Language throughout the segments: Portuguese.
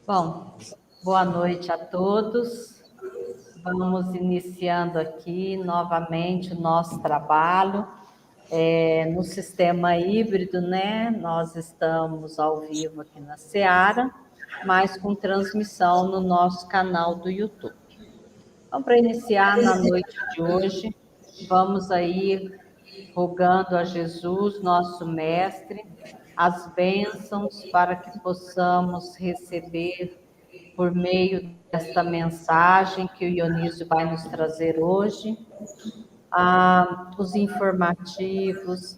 Bom, boa noite a todos. Vamos iniciando aqui novamente o nosso trabalho no sistema híbrido, né? Nós estamos ao vivo aqui na Seara, mas com transmissão no nosso canal do YouTube. Então, para iniciar na noite de hoje, vamos aí rogando a Jesus, nosso Mestre, as bênçãos para que possamos receber por meio desta mensagem que o Ionísio vai nos trazer hoje, os informativos,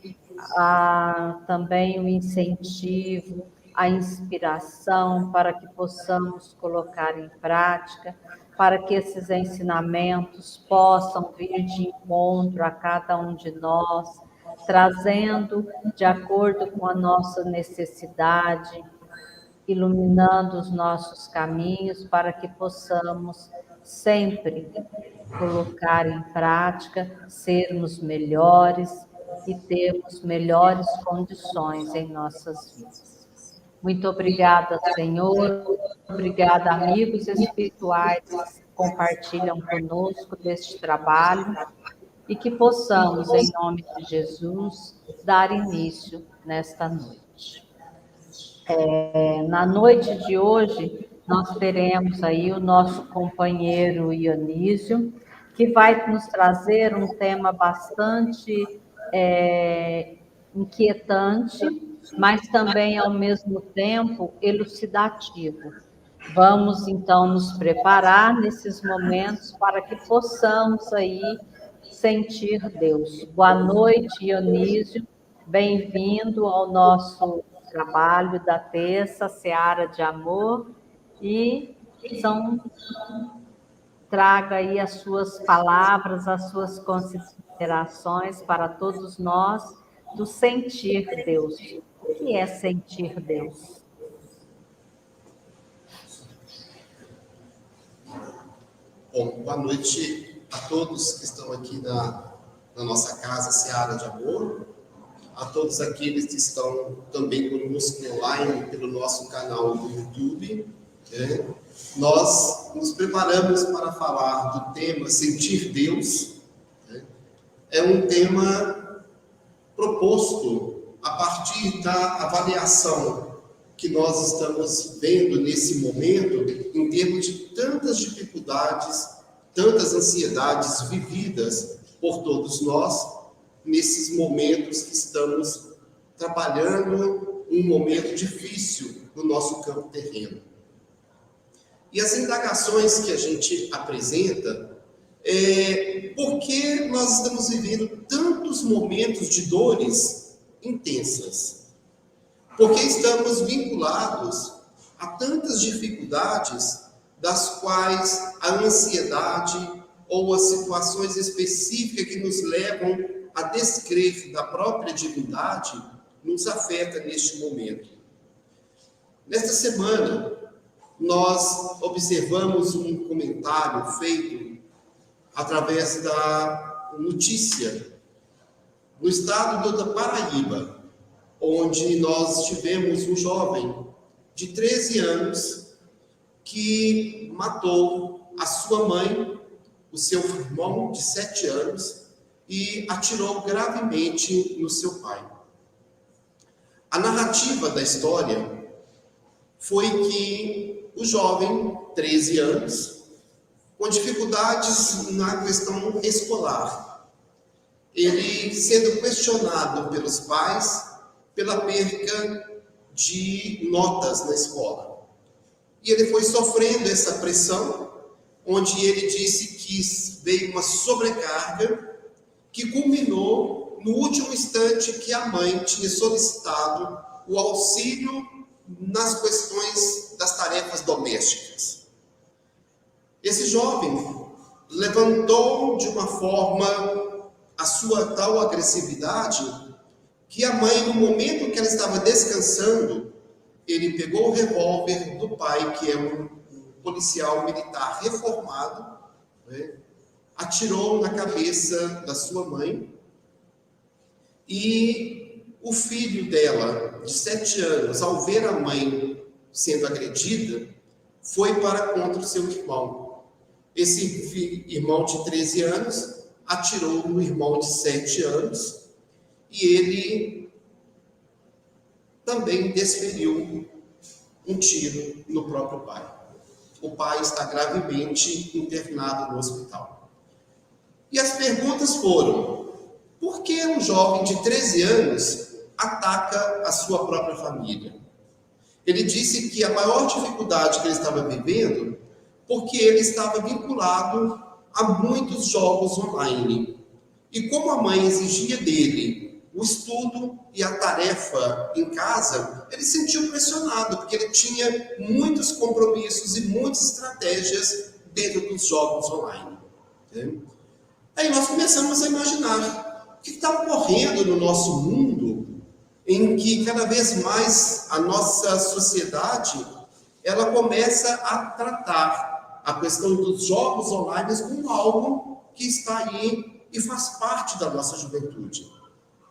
também o incentivo, a inspiração para que possamos colocar em prática, para que esses ensinamentos possam vir de encontro a cada um de nós, trazendo de acordo com a nossa necessidade, iluminando os nossos caminhos para que possamos sempre colocar em prática, sermos melhores e termos melhores condições em nossas vidas. Muito obrigada, Senhor. Obrigada, amigos espirituais que compartilham conosco deste trabalho e que possamos, em nome de Jesus, dar início nesta noite. Na noite de hoje, nós teremos aí o nosso companheiro Ionísio, que vai nos trazer um tema bastante inquietante, mas também, ao mesmo tempo, elucidativo. Vamos, então, nos preparar nesses momentos para que possamos aí sentir Deus. Boa noite, Ionísio. Bem-vindo ao nosso trabalho da terça, Seara de Amor, e traga aí as suas palavras, as suas considerações para todos nós do sentir Deus. O que é sentir Deus? Bom, boa noite a todos que estão aqui na nossa casa Seara de Amor, a todos aqueles que estão também conosco online pelo nosso canal do YouTube. Nós nos preparamos para falar do tema Sentir Deus. É um tema proposto a partir da avaliação que nós estamos vendo nesse momento, em termos de tantas dificuldades, tantas ansiedades vividas por todos nós, nesses momentos que estamos trabalhando um momento difícil no nosso campo terreno. E as indagações que a gente apresenta por que nós estamos vivendo tantos momentos de dores intensas? Porque estamos vinculados a tantas dificuldades das quais a ansiedade ou as situações específicas que nos levam a descrer da própria divindade nos afeta neste momento. Nesta semana, nós observamos um comentário feito através da notícia no estado da Paraíba, onde nós tivemos um jovem de 13 anos que matou a sua mãe, o seu irmão de 7 anos e atirou gravemente no seu pai. A narrativa da história foi que o jovem, 13 anos, com dificuldades na questão escolar, ele sendo questionado pelos pais pela perca de notas na escola. E ele foi sofrendo essa pressão, onde ele disse que veio uma sobrecarga que culminou no último instante que a mãe tinha solicitado o auxílio nas questões das tarefas domésticas. Esse jovem levantou de uma forma a sua tal agressividade que a mãe, no momento que ela estava descansando, ele pegou o revólver do pai, que é um policial militar reformado, atirou na cabeça da sua mãe, e o filho dela, de 7 anos, ao ver a mãe sendo agredida, foi para contra o seu irmão. Esse irmão de 13 anos atirou no irmão de 7 anos e ele também desferiu um tiro no próprio pai. O pai está gravemente internado no hospital. E as perguntas foram: por que um jovem de 13 anos ataca a sua própria família? Ele disse que a maior dificuldade que ele estava vivendo, porque ele estava vinculado a muitos jogos online. E como a mãe exigia dele o estudo e a tarefa em casa, ele se sentiu pressionado, porque ele tinha muitos compromissos e muitas estratégias dentro dos jogos online. Aí nós começamos a imaginar o que está ocorrendo no nosso mundo, em que cada vez mais a nossa sociedade ela começa a tratar a questão dos jogos online como algo que está aí e faz parte da nossa juventude.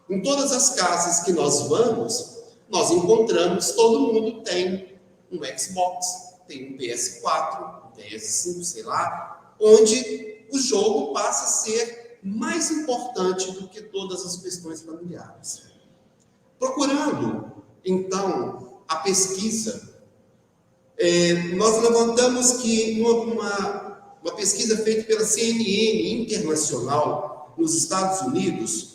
Em todas as casas que nós vamos, nós encontramos, todo mundo tem um Xbox, tem um PS4, um PS5, sei lá, onde o jogo passa a ser mais importante do que todas as questões familiares. Procurando, então, a pesquisa, nós levantamos que uma pesquisa feita pela CNN Internacional nos Estados Unidos,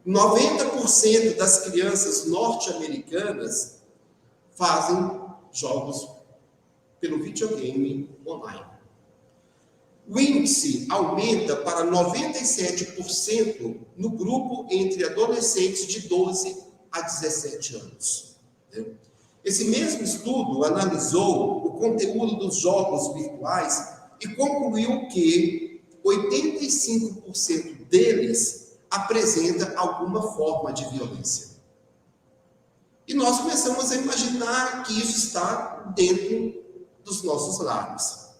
90% das crianças norte-americanas fazem jogos pelo videogame online. O índice aumenta para 97% no grupo entre adolescentes de 12 a 17 anos. Esse mesmo estudo analisou o conteúdo dos jogos virtuais e concluiu que 85% deles apresenta alguma forma de violência. E nós começamos a imaginar que isso está dentro dos nossos lares.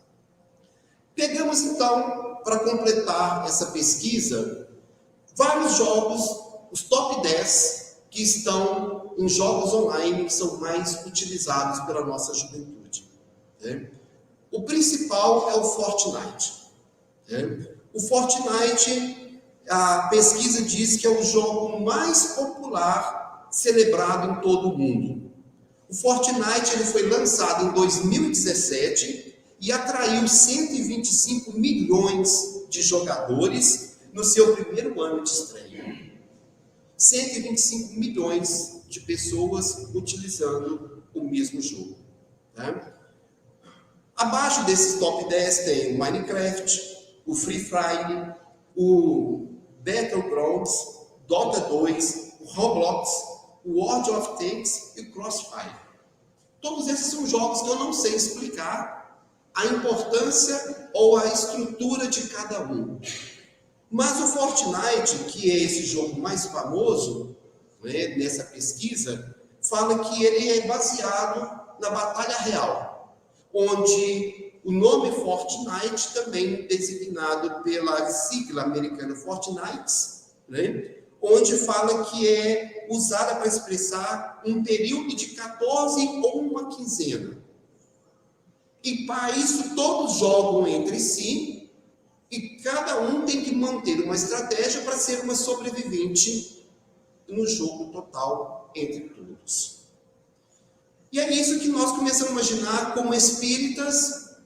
Pegamos, então, para completar essa pesquisa, vários jogos, os top 10 que estão em jogos online que são mais utilizados pela nossa juventude. O principal é o Fortnite. O Fortnite, a pesquisa diz que é o jogo mais popular celebrado em todo o mundo. O Fortnite ele foi lançado em 2017 e atraiu 125 milhões de jogadores no seu primeiro ano de estreia. 125 milhões de pessoas utilizando o mesmo jogo. Abaixo desses top 10 tem o Minecraft, o Free Fire, o Battlegrounds, Dota 2, o Roblox, o World of Tanks e o Crossfire. Todos esses são jogos que eu não sei explicar a importância ou a estrutura de cada um. Mas o Fortnite, que é esse jogo mais famoso, nessa pesquisa, fala que ele é baseado na batalha real, onde o nome Fortnite, também designado pela sigla americana Fortnite, onde fala que é usada para expressar um período de 14 ou uma quinzena. E para isso todos jogam entre si e cada um tem que manter uma estratégia para ser uma sobrevivente no jogo total entre todos. E é isso que nós começamos a imaginar como espíritas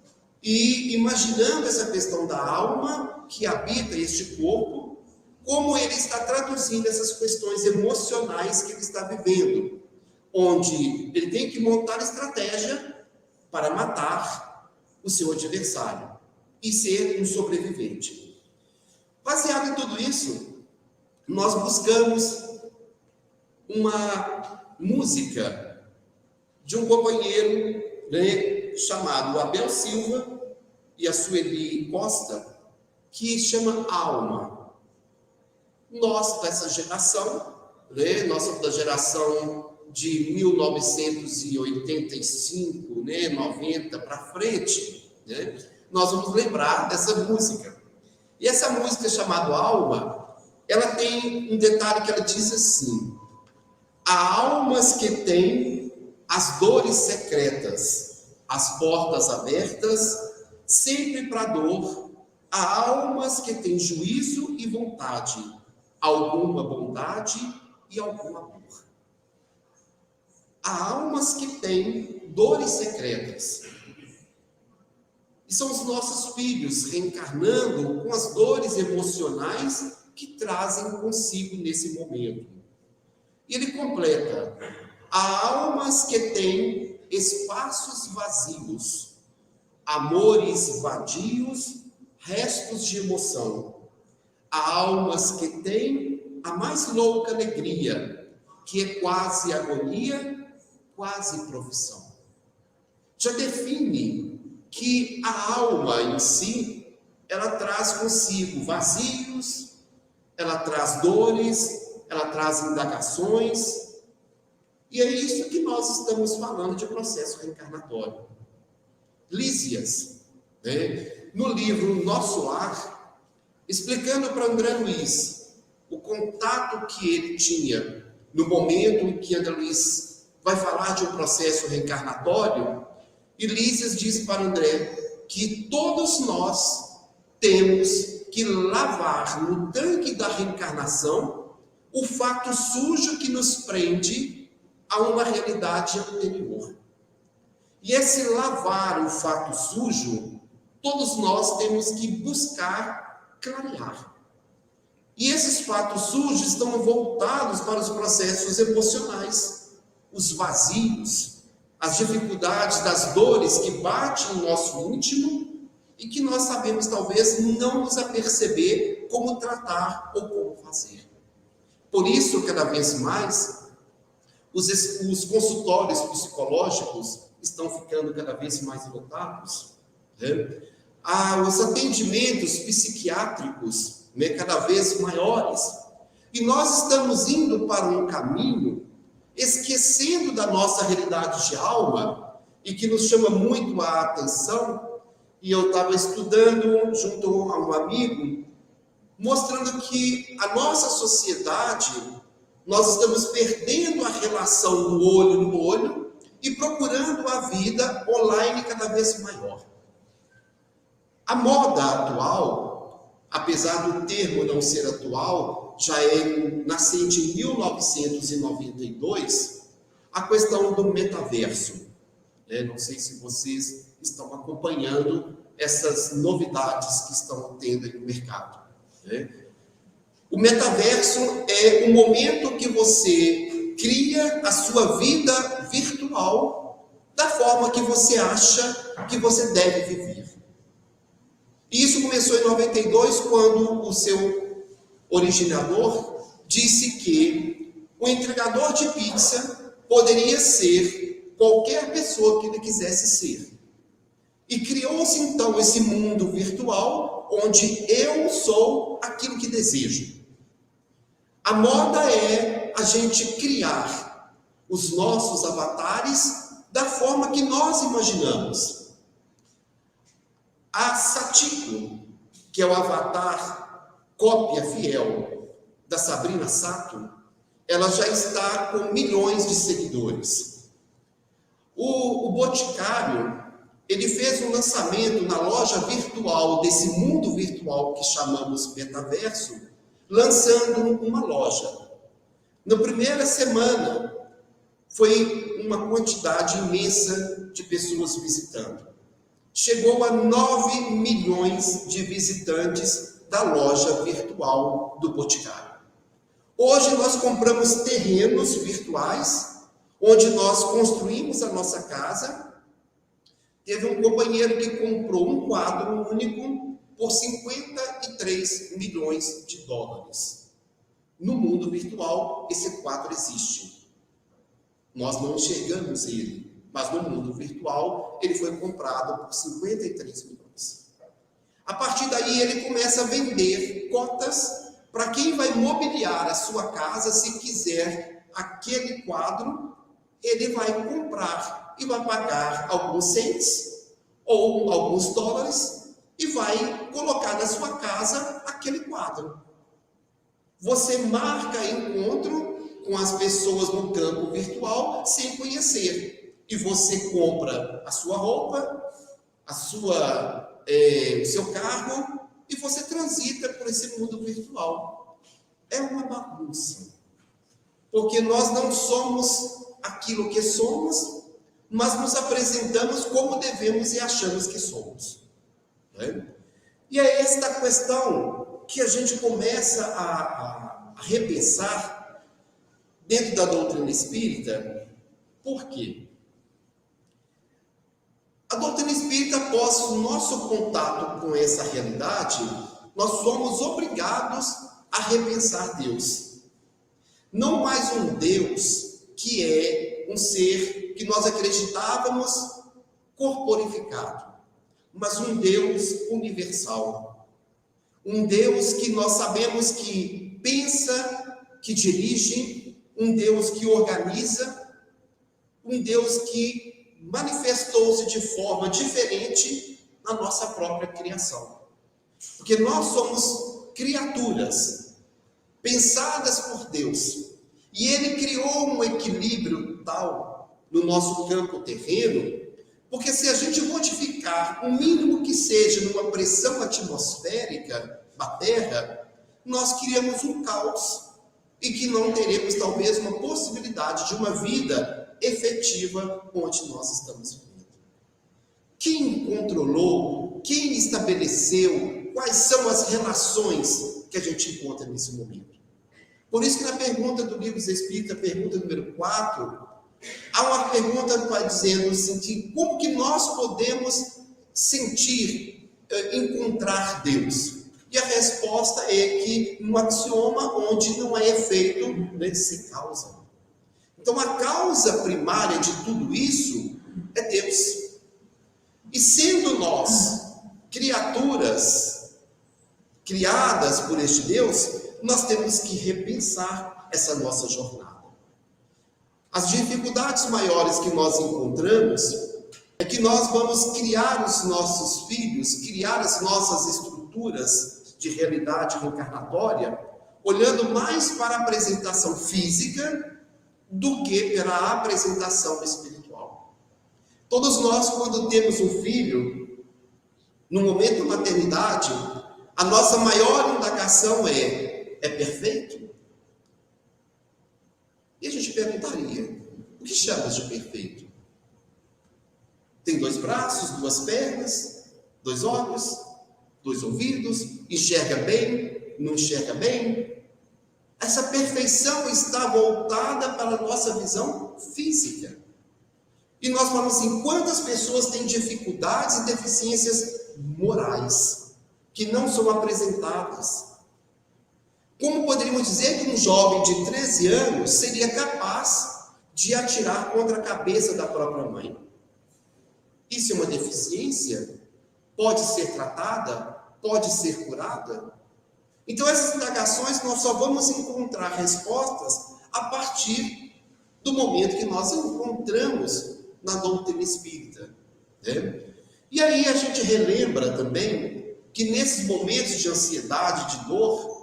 e imaginando essa questão da alma que habita este corpo, como ele está traduzindo essas questões emocionais que ele está vivendo, onde ele tem que montar estratégia para matar o seu adversário e ser um sobrevivente. Baseado em tudo isso, nós buscamos uma música de um companheiro chamado Abel Silva e a Sueli Costa, que chama Alma. Nós, dessa geração, nós somos da geração de 1985, 90 para frente, nós vamos lembrar dessa música. E essa música chamada Alma, ela tem um detalhe que ela diz assim: há almas que têm as dores secretas, as portas abertas, sempre para a dor, a almas que têm juízo e vontade, alguma bondade e algum amor. Há almas que têm dores secretas. E são os nossos filhos reencarnando com as dores emocionais que trazem consigo nesse momento. E ele completa: há almas que têm espaços vazios, amores vadios, restos de emoção. Há almas que têm a mais louca alegria, que é quase agonia, quase profissão. Já define que a alma em si, ela traz consigo vazios, ela traz dores, ela traz indagações, e é isso que nós estamos falando de processo reencarnatório. Lísias, né, no livro Nosso Lar, explicando para André Luiz o contato que ele tinha no momento em que André Luiz vai falar de um processo reencarnatório, e Lísias diz para André que todos nós temos que lavar no tanque da reencarnação o fato sujo que nos prende a uma realidade anterior. E esse lavar o fato sujo, todos nós temos que buscar clarear. E esses fatos sujos estão voltados para os processos emocionais, os vazios, as dificuldades das dores que batem no nosso íntimo e que nós sabemos talvez não nos aperceber como tratar ou como fazer. Por isso, cada vez mais, os consultórios psicológicos estão ficando cada vez mais lotados, né? Os atendimentos psiquiátricos, né, cada vez maiores. E nós estamos indo para um caminho esquecendo da nossa realidade de alma e que nos chama muito a atenção. E eu estava estudando junto a um amigo, mostrando que a nossa sociedade, nós estamos perdendo a relação do olho no olho e procurando a vida online cada vez maior. A moda atual, apesar do termo não ser atual, já é nascente em 1992, a questão do metaverso. Não sei se vocês estão acompanhando essas novidades que estão tendo aí no mercado. O metaverso é o momento que você cria a sua vida virtual da forma que você acha que você deve viver. E isso começou em 92, quando o seu originador disse que o entregador de pizza poderia ser qualquer pessoa que ele quisesse ser. E criou-se então esse mundo virtual onde eu sou aquilo que desejo. A moda é a gente criar os nossos avatares da forma que nós imaginamos. A Satiko, que é o avatar cópia fiel da Sabrina Sato, ela já está com milhões de seguidores. O Boticário, ele fez um lançamento na loja virtual desse mundo virtual que chamamos metaverso, lançando uma loja. Na primeira semana, foi uma quantidade imensa de pessoas visitando. Chegou a 9 milhões de visitantes da loja virtual do Boticário. Hoje nós compramos terrenos virtuais, onde nós construímos a nossa casa. Teve um companheiro que comprou um quadro único por 53 milhões de dólares. No mundo virtual, esse quadro existe. Nós não enxergamos ele, mas no mundo virtual, ele foi comprado por 53 milhões. A partir daí, ele começa a vender cotas para quem vai mobiliar a sua casa. Se quiser aquele quadro, ele vai comprar e vai pagar alguns cents ou alguns dólares e vai colocar na sua casa aquele quadro. Você marca encontro com as pessoas no campo virtual sem conhecer. e você compra a sua roupa, o seu carro, e você transita por esse mundo virtual. É uma bagunça. Porque nós não somos aquilo que somos, mas nos apresentamos como devemos e achamos que somos. Né? E é esta questão que a gente começa a repensar dentro da doutrina espírita. Por quê? A doutrina espírita, após o nosso contato com essa realidade, nós somos obrigados a repensar Deus. Não mais um Deus que é um ser que nós acreditávamos corporificado, mas um Deus universal. Um Deus que nós sabemos que pensa, que dirige, um Deus que organiza, um Deus que manifestou-se de forma diferente na nossa própria criação. Porque nós somos criaturas pensadas por Deus. E Ele criou um equilíbrio tal no nosso campo terreno, porque se a gente modificar o mínimo que seja numa pressão atmosférica da Terra, nós criamos um caos e que não teremos talvez uma possibilidade de uma vida efetiva onde nós estamos vivendo. Quem controlou, quem estabeleceu, quais são as relações que a gente encontra nesse momento? Por isso que na pergunta do Livro dos Espíritos, pergunta número 4, há uma pergunta que vai dizendo assim, que como que nós podemos sentir, encontrar Deus? E a resposta é que no axioma onde não é efeito, se causa. Então a causa primária de tudo isso é Deus. E sendo nós criaturas criadas por este Deus, nós temos que repensar essa nossa jornada. As dificuldades maiores que nós encontramos é que nós vamos criar os nossos filhos, criar as nossas estruturas de realidade reencarnatória, olhando mais para a apresentação física do que pela apresentação espiritual. Todos nós, quando temos um filho, no momento da maternidade, a nossa maior indagação é perfeito? E a gente perguntaria, o que chamas de perfeito? Tem 2 braços, 2 pernas, 2 olhos, 2 ouvidos, enxerga bem, não enxerga bem? Essa perfeição está voltada para a nossa visão física. E nós falamos assim, quantas pessoas têm dificuldades e deficiências morais que não são apresentadas? Como poderíamos dizer que um jovem de 13 anos seria capaz de atirar contra a cabeça da própria mãe? Isso é uma deficiência? Pode ser tratada? Pode ser curada? Então essas indagações nós só vamos encontrar respostas a partir do momento que nós encontramos na doutrina espírita. Né? E aí a gente relembra também que nesses momentos de ansiedade, de dor,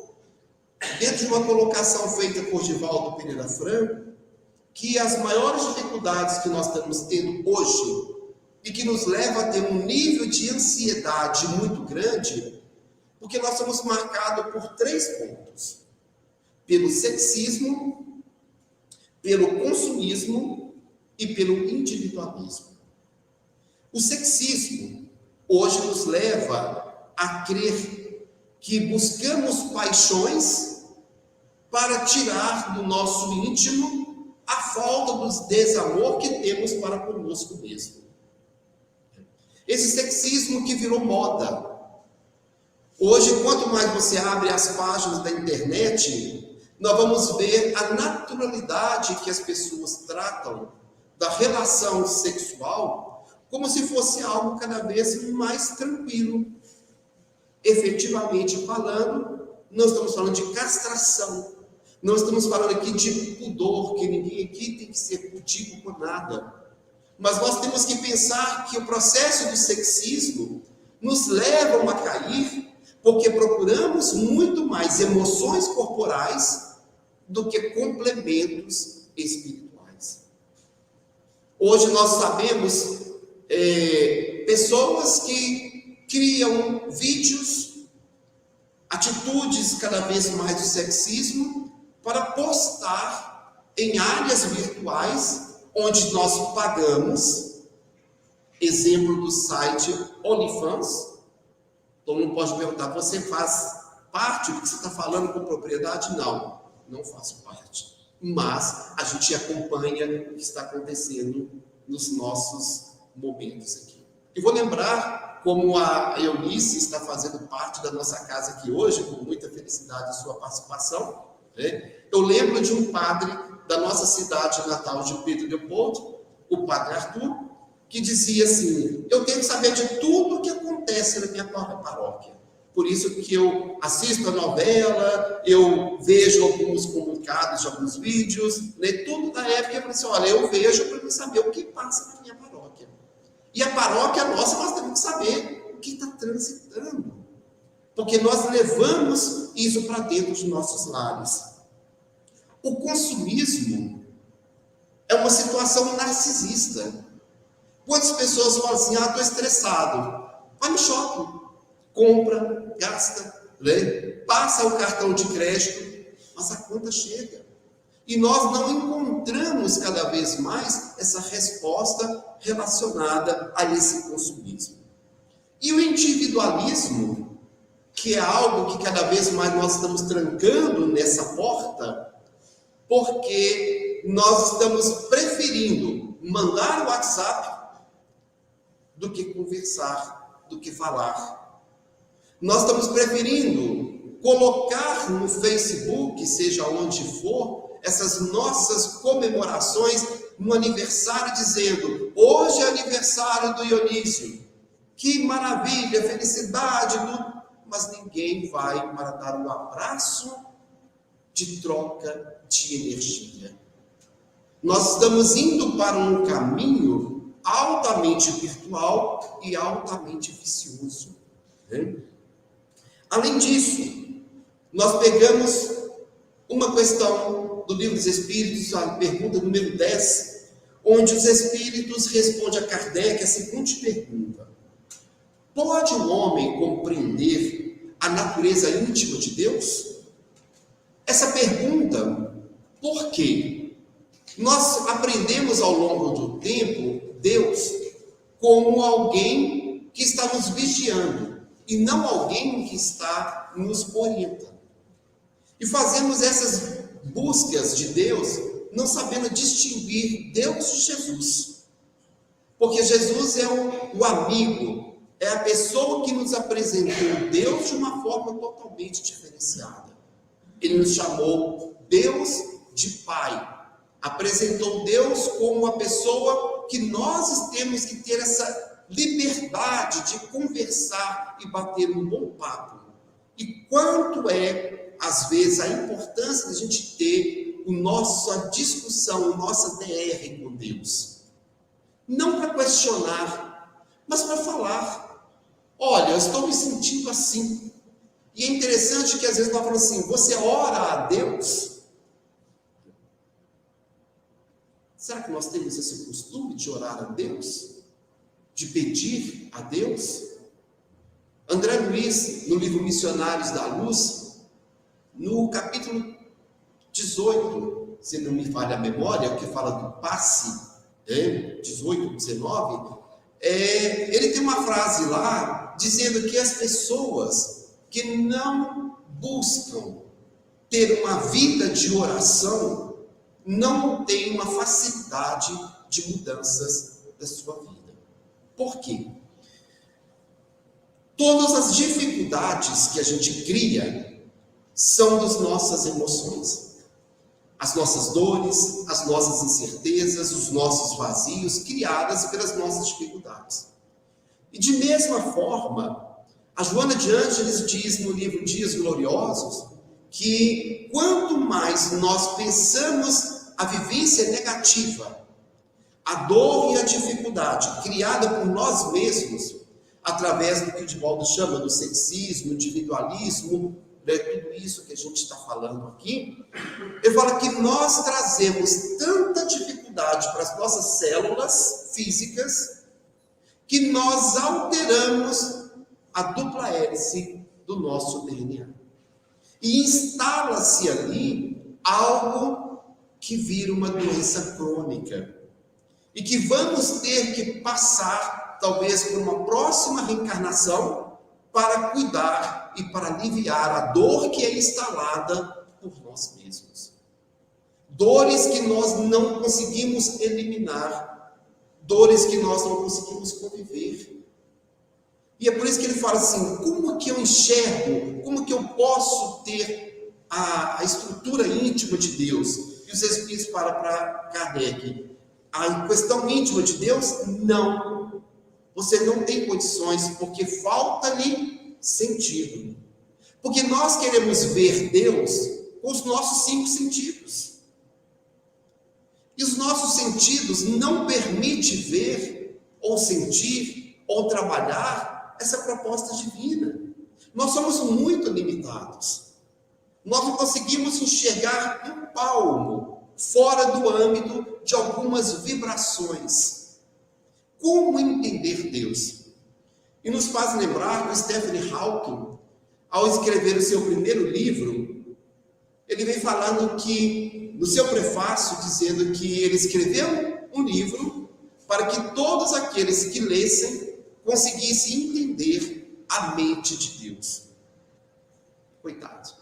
dentro de uma colocação feita por Divaldo Pereira Franco, que as maiores dificuldades que nós estamos tendo hoje e que nos leva a ter um nível de ansiedade muito grande, porque nós somos marcados por 3 pontos: pelo sexismo, pelo consumismo e pelo individualismo. O sexismo hoje nos leva a crer que buscamos paixões para tirar do nosso íntimo a falta do desamor que temos para conosco mesmo. Esse sexismo que virou moda. Hoje, quanto mais você abre as páginas da internet, nós vamos ver a naturalidade que as pessoas tratam da relação sexual como se fosse algo cada vez mais tranquilo. Efetivamente falando, não estamos falando de castração, não estamos falando aqui de pudor, que ninguém aqui tem que ser pudico por nada. Mas nós temos que pensar que o processo do sexismo nos leva a cair porque procuramos muito mais emoções corporais do que complementos espirituais. Hoje nós sabemos pessoas que criam vídeos, atitudes cada vez mais do sexismo, para postar em áreas virtuais, onde nós pagamos, exemplo do site OnlyFans. Todo mundo pode perguntar, você faz parte do que você está falando com propriedade? Não, não faço parte. Mas a gente acompanha o que está acontecendo nos nossos momentos aqui. Eu vou lembrar como a Eunice está fazendo parte da nossa casa aqui hoje, com muita felicidade sua participação, né? Eu lembro de um padre da nossa cidade natal de Pedro Leopoldo, o padre Arthur, que dizia assim: eu tenho que saber de tudo o que acontece na minha paróquia. Por isso que eu assisto a novela, eu vejo alguns comunicados de alguns vídeos, né? Tudo da época. Eu falei assim: olha, eu vejo para saber o que passa na minha paróquia. E a paróquia nossa, nós temos que saber o que está transitando. Porque nós levamos isso para dentro de nossos lares. O consumismo é uma situação narcisista. Quantas pessoas falam assim: ah, estou estressado. Vai no shopping, compra, gasta, né? Passa o cartão de crédito, mas a conta chega. E nós não encontramos cada vez mais essa resposta relacionada a esse consumismo. E o individualismo, que é algo que cada vez mais nós estamos trancando nessa porta, porque nós estamos preferindo mandar o WhatsApp do que conversar, do que falar. Nós estamos preferindo colocar no Facebook, seja onde for, essas nossas comemorações no aniversário, dizendo: hoje é aniversário do Dionísio, que maravilha, felicidade, mas ninguém vai para dar um abraço de troca de energia. Nós estamos indo para um caminho altamente virtual e altamente vicioso, né? Além disso, nós pegamos uma questão do Livro dos Espíritos, a pergunta número 10, onde os Espíritos respondem a Kardec a seguinte pergunta: pode o homem compreender a natureza íntima de Deus? Essa pergunta, por quê? Nós aprendemos ao longo do tempo Deus como alguém que está nos vigiando e não alguém que está nos orientando. E fazemos essas buscas de Deus não sabendo distinguir Deus de Jesus. Porque Jesus é o amigo, é a pessoa que nos apresentou Deus de uma forma totalmente diferenciada. Ele nos chamou Deus de Pai. Apresentou Deus como uma pessoa que nós temos que ter essa liberdade de conversar e bater um bom papo. E quanto é, às vezes, a importância de a gente ter a nossa discussão, a nossa DR com Deus. Não para questionar, mas para falar. Olha, eu estou me sentindo assim. E é interessante que às vezes nós falamos assim: você ora a Deus? Será que nós temos esse costume de orar a Deus? De pedir a Deus? André Luiz, no livro Missionários da Luz, no capítulo 18, se não me falha a memória, que fala do passe, 18, 19, ele tem uma frase lá, dizendo que as pessoas que não buscam ter uma vida de oração, não têm uma facilidade de mudanças da sua vida. Por quê? Todas as dificuldades que a gente cria são das nossas emoções. As nossas dores, as nossas incertezas, os nossos vazios, criadas pelas nossas dificuldades. E de mesma forma, a Joana de Ângeles diz no livro Dias Gloriosos, que quanto mais nós pensamos a vivência negativa, a dor e a dificuldade criada por nós mesmos, através do que o Divaldo chama do sexismo, individualismo, tudo isso que a gente está falando aqui, ele fala que nós trazemos tanta dificuldade verdade, para as nossas células físicas, que nós alteramos a dupla hélice do nosso DNA. E instala-se ali algo que vira uma doença crônica. E que vamos ter que passar, talvez, por uma próxima reencarnação para cuidar e para aliviar a dor que é instalada por nós mesmos. Dores que nós não conseguimos eliminar, dores que nós não conseguimos conviver. E é por isso que ele fala assim, como que eu enxergo, como que eu posso ter a estrutura íntima de Deus? E os Espíritos falam para Kardec, a questão íntima de Deus, não. Você não tem condições, porque falta-lhe sentido. Porque nós queremos ver Deus com os nossos 5 sentidos. E os nossos sentidos não permitem ver, ou sentir, ou trabalhar essa proposta divina. Nós somos muito limitados. Nós não conseguimos enxergar um palmo fora do âmbito de algumas vibrações. Como entender Deus? E nos faz lembrar que o Stephen Hawking, ao escrever o seu primeiro livro, ele vem falando que, no seu prefácio, dizendo que ele escreveu um livro para que todos aqueles que lessem conseguissem entender a mente de Deus. Coitado.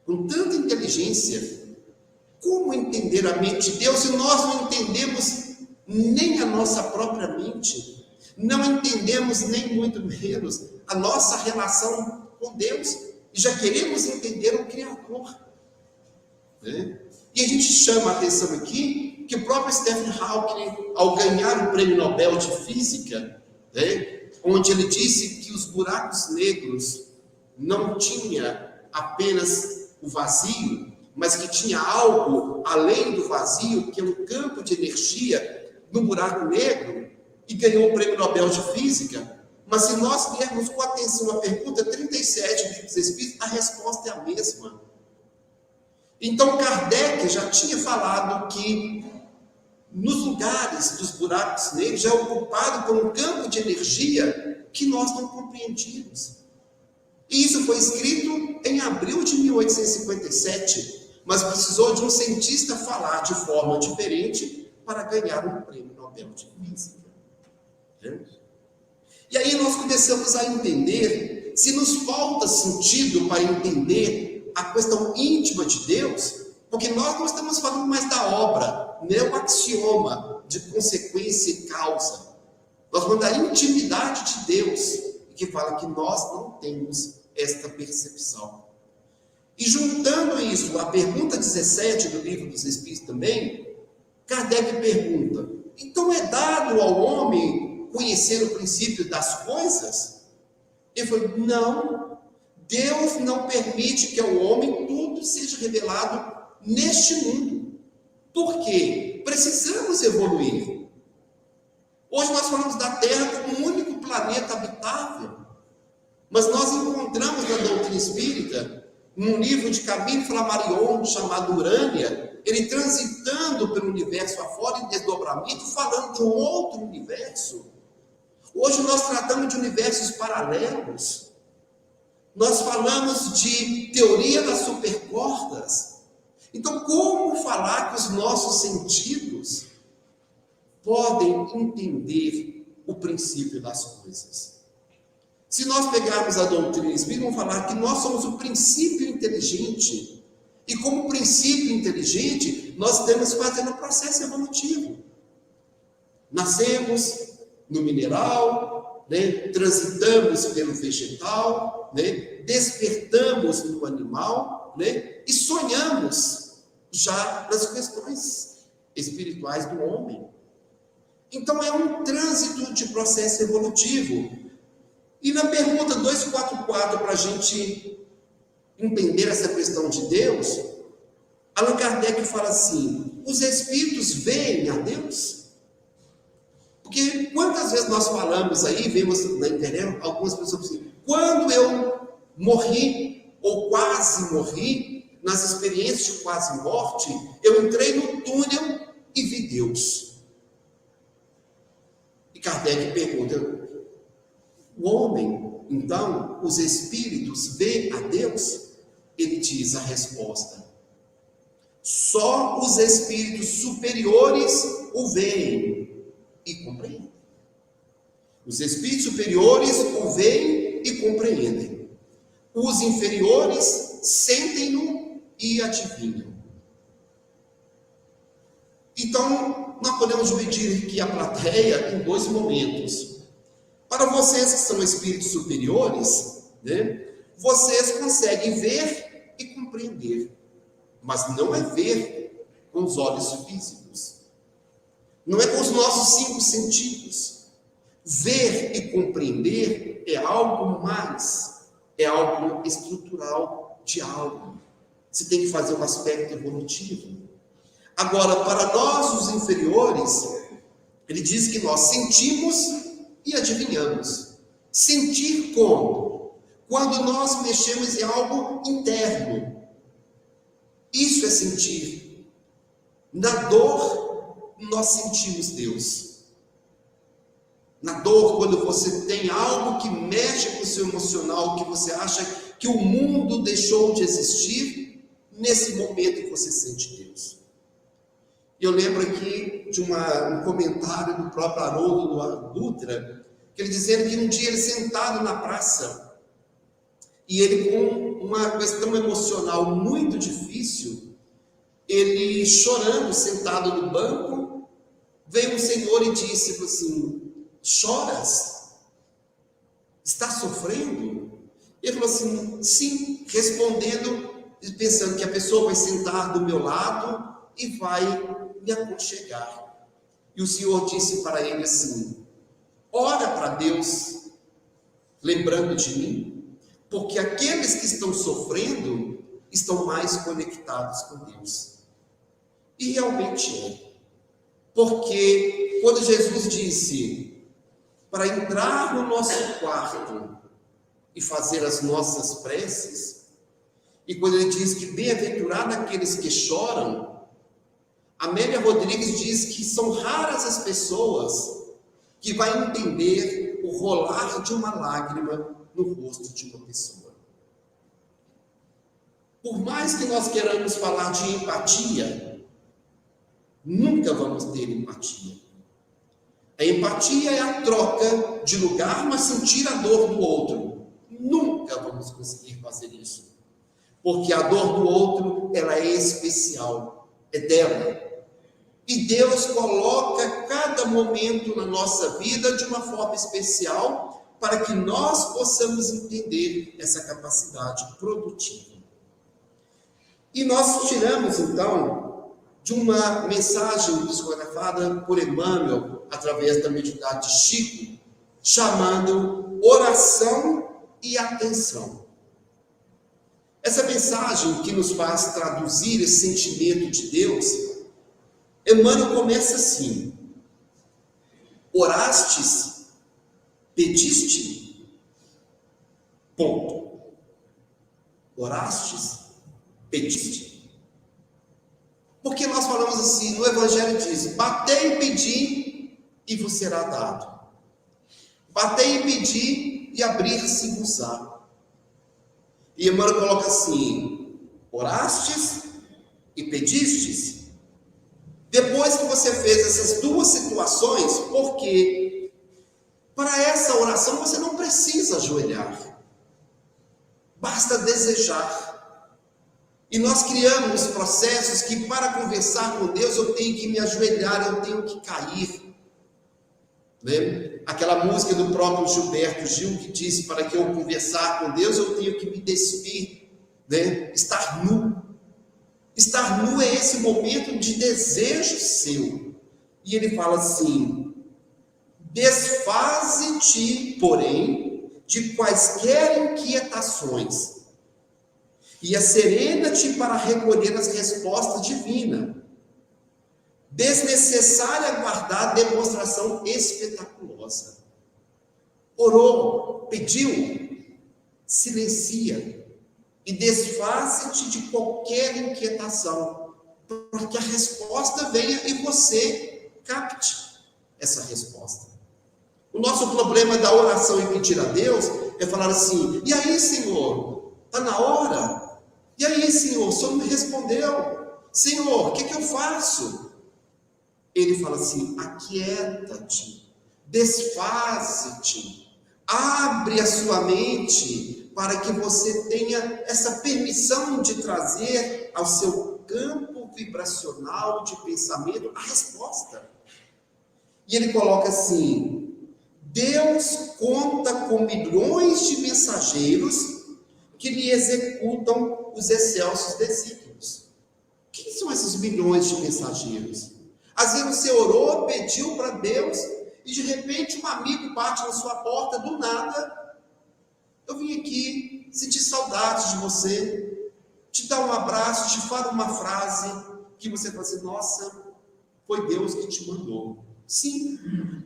Com tanta inteligência, como entender a mente de Deus se nós não entendemos nem a nossa própria mente? Não entendemos nem muito menos a nossa relação com Deus e já queremos entender o Criador. Né? E a gente chama a atenção aqui que o próprio Stephen Hawking, ao ganhar o Prêmio Nobel de Física, né, onde ele disse que os buracos negros não tinham apenas o vazio, mas que tinha algo além do vazio, que é um campo de energia no buraco negro, e ganhou o Prêmio Nobel de Física. Mas se nós lermos com atenção a pergunta 37 dos Espíritos, a resposta é a mesma. Então Kardec já tinha falado que nos lugares dos buracos negros já é ocupado por um campo de energia que nós não compreendíamos. E isso foi escrito em abril de 1857, mas precisou de um cientista falar de forma diferente para ganhar um Prêmio Nobel de Física. E aí nós começamos a entender, se nos falta sentido para entender a questão íntima de Deus, porque nós não estamos falando mais da obra, nem o axioma de consequência e causa. Nós falamos da intimidade de Deus, que fala que nós não temos esta percepção. E juntando isso à pergunta 17 do Livro dos Espíritos também, Kardec pergunta, então é dado ao homem conhecer o princípio das coisas? Ele falou, não, Deus não permite que ao homem tudo seja revelado neste mundo. Por quê? Precisamos evoluir. Hoje nós falamos da Terra como um único planeta habitável, mas nós encontramos na doutrina espírita, num livro de Camille Flammarion, chamado Urânia, ele transitando pelo universo afora em desdobramento, falando de um outro universo. Hoje nós tratamos de universos paralelos. Nós falamos de teoria das supercordas. Então, como falar que os nossos sentidos podem entender o princípio das coisas? Se nós pegarmos a doutrina espírita, vamos falar que nós somos o princípio inteligente. E como princípio inteligente, nós temos que fazer um processo evolutivo. Nascemos no mineral, né? Transitamos pelo vegetal, né? Despertamos no animal, né? E sonhamos já nas questões espirituais do homem. Então é um trânsito de processo evolutivo. E na pergunta 244, para a gente entender essa questão de Deus, Allan Kardec fala assim, os espíritos veem a Deus? Porque quantas vezes nós falamos aí, vemos na internet, algumas pessoas assim, quando eu morri, ou quase morri, nas experiências de quase morte, eu entrei no túnel e vi Deus. Kardec pergunta: o homem, então, os espíritos veem a Deus? Ele diz a resposta: só os espíritos superiores o veem e compreendem. Os espíritos superiores o veem e compreendem. Os inferiores sentem-no e adivinham. Então, nós podemos dividir aqui a plateia em dois momentos. Para vocês que são espíritos superiores, né, vocês conseguem ver e compreender, mas não é ver com os olhos físicos, não é com os nossos 5 sentidos. Ver e compreender é algo mais, é algo estrutural de algo. Você tem que fazer um aspecto evolutivo. Agora, para nós, os inferiores, ele diz que nós sentimos e adivinhamos. Sentir como? Quando nós mexemos em algo interno. Isso é sentir. Na dor, nós sentimos Deus. Na dor, quando você tem algo que mexe com o seu emocional, que você acha que o mundo deixou de existir, nesse momento você sente Deus. Eu lembro aqui de um comentário do próprio Haroldo Dutra, que ele dizendo que um dia ele sentado na praça, e ele com uma questão emocional muito difícil, ele chorando, sentado no banco, veio um senhor e disse assim: choras? Está sofrendo? Ele falou assim: sim, respondendo, pensando que a pessoa vai sentar do meu lado e vai me aconchegar. E o Senhor disse para ele assim: ora para Deus, lembrando de mim, porque aqueles que estão sofrendo estão mais conectados com Deus. E realmente é. Porque quando Jesus disse para entrar no nosso quarto e fazer as nossas preces, e quando ele diz que bem-aventurado aqueles que choram, Amélia Rodrigues diz que são raras as pessoas que vão entender o rolar de uma lágrima no rosto de uma pessoa. Por mais que nós queiramos falar de empatia, nunca vamos ter empatia. A empatia é a troca de lugar, mas sentir a dor do outro. Nunca vamos conseguir fazer isso. Porque a dor do outro, ela é especial, é dela. E Deus coloca cada momento na nossa vida de uma forma especial para que nós possamos entender essa capacidade produtiva. E nós tiramos, então, de uma mensagem psicografada por Emmanuel, através da mediunidade de Chico, chamando oração e atenção. Essa mensagem que nos faz traduzir esse sentimento de Deus, Emmanuel começa assim: orastes, pediste, ponto. Orastes, pediste. Porque nós falamos assim, no Evangelho diz: batei e pedi e vos será dado. Batei e pedi e abrir-se-vos-á. E Emmanuel coloca assim: orastes e pedistes. Depois que você fez essas duas situações, porque para essa oração você não precisa ajoelhar, basta desejar. E nós criamos processos que para conversar com Deus eu tenho que me ajoelhar, eu tenho que cair. Né? Aquela música do próprio Gilberto Gil que diz: para que eu conversar com Deus eu tenho que me despir, né? Estar nu. Estar nu é esse momento de desejo seu. E ele fala assim: desfaze-te, porém, de quaisquer inquietações, e asserena-te para recolher as respostas divinas. Desnecessário aguardar demonstração espetaculosa. Orou, pediu, silencia. E desfaze-te de qualquer inquietação, para que a resposta venha e você capte essa resposta. O nosso problema da oração e pedir a Deus é falar assim: e aí, Senhor, está na hora? E aí, Senhor, o Senhor não me respondeu? Senhor, o que eu faço? Ele fala assim: aquieta-te, desfaze-te, abre a sua mente para que você tenha essa permissão de trazer ao seu campo vibracional de pensamento a resposta. E ele coloca assim: Deus conta com milhões de mensageiros que lhe executam os excelsos desígnios. Quem são esses milhões de mensageiros? Às vezes você orou, pediu para Deus, e de repente um amigo bate na sua porta do nada. Eu vim aqui sentir saudade de você, te dar um abraço, te falar uma frase que você fala assim: nossa, foi Deus que te mandou. Sim,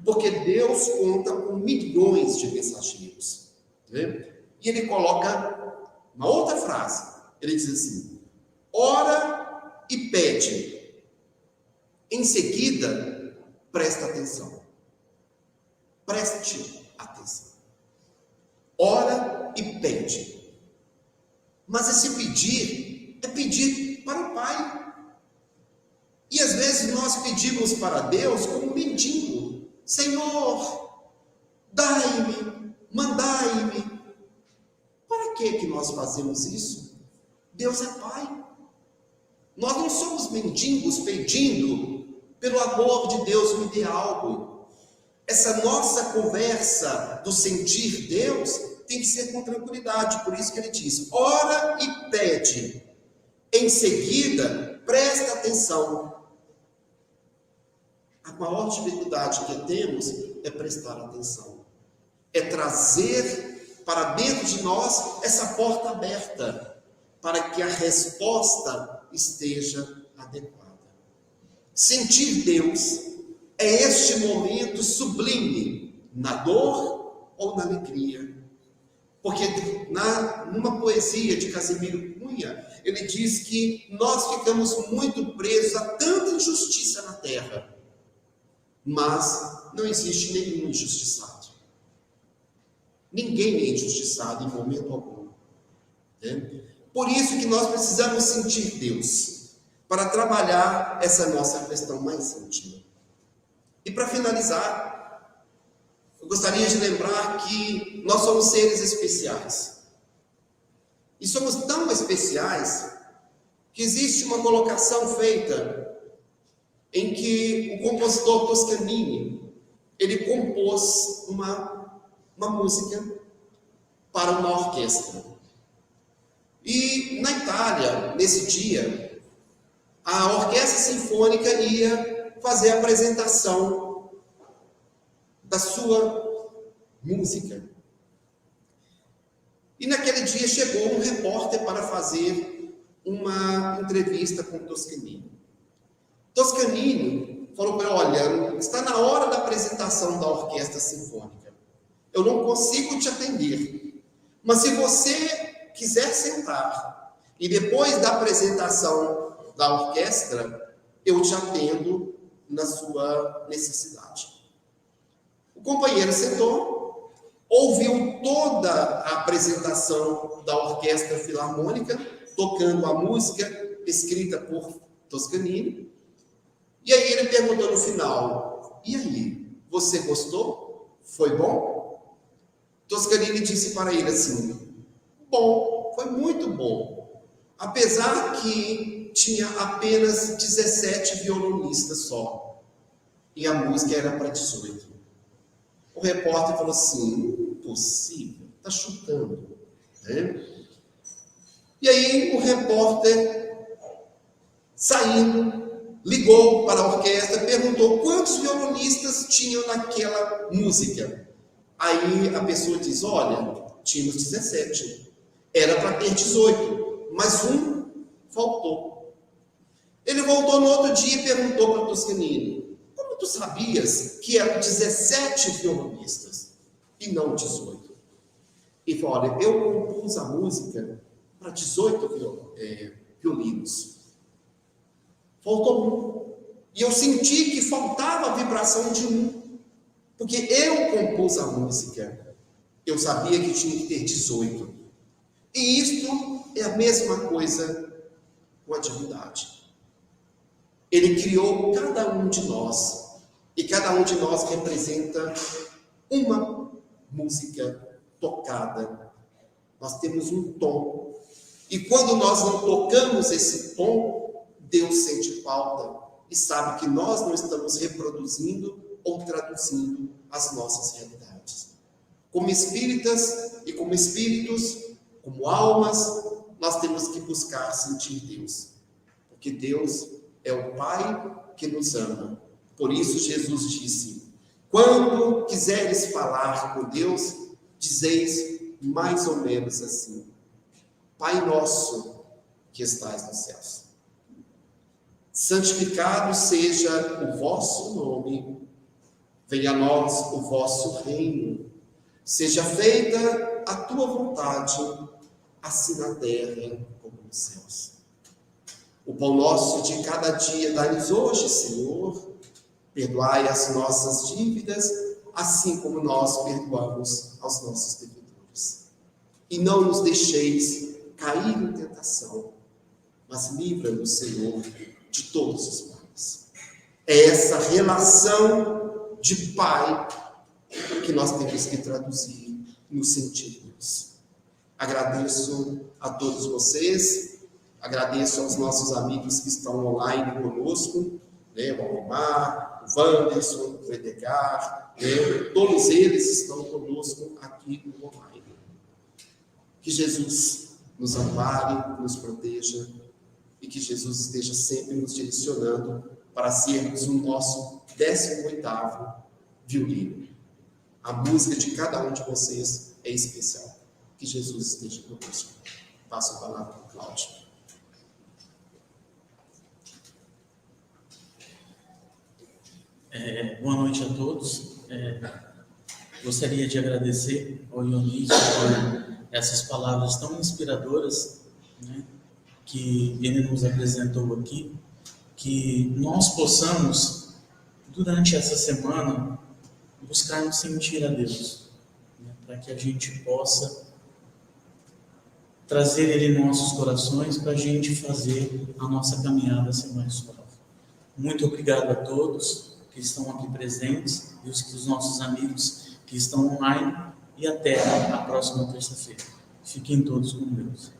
porque Deus conta com milhões de mensageiros. Né? E ele coloca uma outra frase. Ele diz assim: ora e pede. Em seguida, presta atenção. Preste atenção. Ora e pede. Mas esse pedir é pedir para o Pai. E às vezes nós pedimos para Deus como um mendigo: Senhor, dai-me, mandai-me. Para que nós fazemos isso? Deus é Pai. Nós não somos mendigos pedindo pelo amor de Deus me dê algo. Essa nossa conversa do sentir Deus tem que ser com tranquilidade. Por isso que ele diz: ora e pede. Em seguida, presta atenção. A maior dificuldade que temos é prestar atenção. É trazer para dentro de nós essa porta aberta, para que a resposta esteja adequada. Sentir Deus é este momento sublime, na dor ou na alegria. Porque numa poesia de Casimiro Cunha, ele diz que nós ficamos muito presos a tanta injustiça na terra, mas não existe nenhum injustiçado. Ninguém é injustiçado em momento algum. Né? Por isso que nós precisamos sentir Deus, para trabalhar essa nossa questão mais íntima. E para finalizar, eu gostaria de lembrar que nós somos seres especiais. E somos tão especiais que existe uma colocação feita em que o compositor Toscanini, ele compôs uma música para uma orquestra. E na Itália, nesse dia, a orquestra sinfônica ia fazer a apresentação da sua música. E naquele dia chegou um repórter para fazer uma entrevista com Toscanini. Toscanini falou para ele: olha, está na hora da apresentação da orquestra sinfônica. Eu não consigo te atender. Mas se você quiser sentar e depois da apresentação da orquestra, eu te atendo na sua necessidade. O companheiro sentou, ouviu toda a apresentação da Orquestra Filarmônica, tocando a música escrita por Toscanini, e aí ele perguntou no final: e aí, você gostou? Foi bom? Toscanini disse para ele assim: bom, foi muito bom, apesar que tinha apenas 17 violonistas só, e a música era para 18. O repórter falou assim: impossível, está chutando. Né? E aí o repórter, saindo, ligou para a orquestra, perguntou quantos violonistas tinham naquela música. Aí a pessoa diz: olha, tínhamos 17, era para ter 18, mas um faltou. Ele voltou no outro dia e perguntou para Toscanini: como tu sabias que eram 17 violonistas e não 18? E falou: olha, eu compus a música para 18 violinos. Faltou um. E eu senti que faltava a vibração de um. Porque eu compus a música, eu sabia que tinha que ter 18. E isto é a mesma coisa com a divindade. Ele criou cada um de nós, e cada um de nós representa uma música tocada. Nós temos um tom. E quando nós não tocamos esse tom, Deus sente falta e sabe que nós não estamos reproduzindo ou traduzindo as nossas realidades. Como espíritas e como espíritos, como almas, nós temos que buscar sentir Deus. Porque Deus é o Pai que nos ama. Por isso Jesus disse: quando quiseres falar com Deus, dizeis mais ou menos assim: Pai nosso que estais nos céus, santificado seja o vosso nome, venha a nós o vosso reino, seja feita a tua vontade, assim na terra como nos céus. O pão nosso de cada dia dai-nos hoje, Senhor. Perdoai as nossas dívidas, assim como nós perdoamos aos nossos devedores. E não nos deixeis cair em tentação, mas livra-nos, Senhor, de todos os males. É essa relação de Pai que nós temos que traduzir no sentir Deus. Agradeço a todos vocês, agradeço aos nossos amigos que estão online conosco, né, o Almar, o Wanderson, o Edgar, né, todos eles estão conosco aqui no online. Que Jesus nos ampare, nos proteja e que Jesus esteja sempre nos direcionando para sermos o nosso 18º violino. A música de cada um de vocês é especial. Que Jesus esteja conosco. Passo a palavra para o Cláudio. Boa noite a todos. Gostaria de agradecer ao Ionis por essas palavras tão inspiradoras, né, que ele nos apresentou aqui, que nós possamos, durante essa semana, buscar sentir a Deus, né, para que a gente possa trazer Ele em nossos corações, para a gente fazer a nossa caminhada ser mais suave. Muito obrigado a todos que estão aqui presentes e os nossos amigos que estão online, e até a próxima terça-feira. Fiquem todos com Deus.